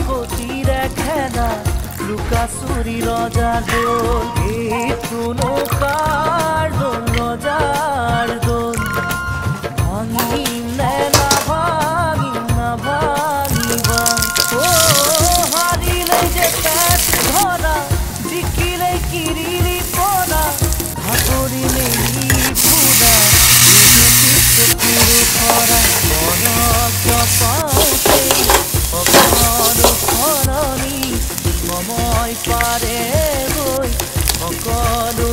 কতিৰে খেলা লুকাচুৰি ৰজাৰ দোল এইটো নৌকাৰ দোল ৰজাৰ দোল ভাঙিম নে নাভাঙিম নাভাঙিবা হাৰিলে যে পেট ধৰা জিকিলে কিৰিৰি পৰা ভাগৰিলে ফুৰা চকুৰ পৰা বৰফ পাওঁতে অকণ সলনি সময় পাৰে গৈ সকলো